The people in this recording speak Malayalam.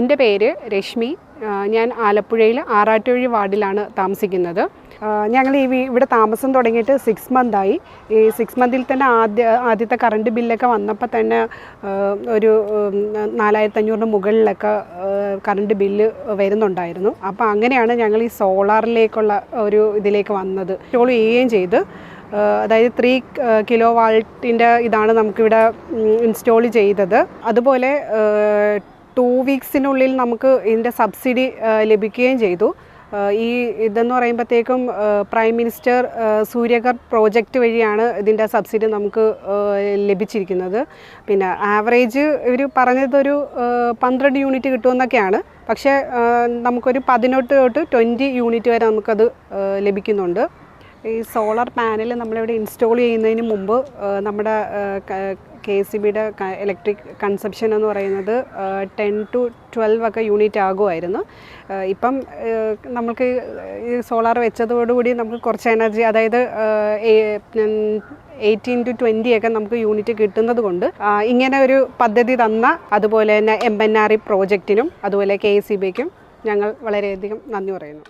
എൻ്റെ പേര് രശ്മി. ഞാൻ ആലപ്പുഴയിൽ ആറാട്ടുവഴി വാർഡിലാണ് താമസിക്കുന്നത്. ഞങ്ങൾ ഇവിടെ താമസം തുടങ്ങിയിട്ട് 6 മന്തായി. ഈ 6 മന്തിൽ തന്നെ ആദ്യത്തെ കറണ്ട് ബില്ലൊക്കെ വന്നപ്പോൾ തന്നെ ഒരു 4500 മുകളിലൊക്കെ കറണ്ട് ബില്ല് വരുന്നുണ്ടായിരുന്നു. അപ്പോൾ അങ്ങനെയാണ് ഞങ്ങൾ ഈ സോളാറിലേക്കുള്ള ഒരു ഇതിലേക്ക് വന്നത്. ഇൻസ്റ്റോൾ ചെയ്യുകയും ചെയ്ത്, അതായത് 3 കിലോ വാട്ടിൻ്റെ ഇതാണ് നമുക്കിവിടെ ഇൻസ്റ്റോൾ ചെയ്തത്. അതുപോലെ 2 വീക്സിനുള്ളിൽ നമുക്ക് ഇതിൻ്റെ സബ്സിഡി ലഭിക്കുകയും ചെയ്തു. ഈ ഇതെന്ന് പറയുമ്പോഴത്തേക്കും പ്രൈം മിനിസ്റ്റർ സൂര്യഘർ പ്രോജക്റ്റ് വഴിയാണ് ഇതിൻ്റെ സബ്സിഡി നമുക്ക് ലഭിച്ചിരിക്കുന്നത്. പിന്നെ ആവറേജ് ഇവർ പറഞ്ഞതൊരു 12 യൂണിറ്റ് കിട്ടുമെന്നൊക്കെയാണ്. പക്ഷേ നമുക്കൊരു 18 തൊട്ട് 20 യൂണിറ്റ് വരെ നമുക്കത് ലഭിക്കുന്നുണ്ട്. ഈ സോളാർ പാനൽ നമ്മളിവിടെ ഇൻസ്റ്റോൾ ചെയ്യുന്നതിന് മുമ്പ് നമ്മുടെ KCBയുടെ ഇലക്ട്രിക് കൺസപ്ഷൻ എന്ന് പറയുന്നത് 10 to 12 ഒക്കെ യൂണിറ്റ് ആകുമായിരുന്നു. ഇപ്പം നമുക്ക് ഈ സോളാർ വെച്ചതോടുകൂടി നമുക്ക് കുറച്ച് എനർജി, അതായത് 18 to 20 ഒക്കെ നമുക്ക് യൂണിറ്റ് കിട്ടുന്നത് കൊണ്ട് ഇങ്ങനെ ഒരു പദ്ധതി തന്ന, അതുപോലെ തന്നെ MNRE പ്രോജക്റ്റിനും അതുപോലെ KCBയ്ക്കും ഞങ്ങൾ വളരെയധികം നന്ദി പറയുന്നു.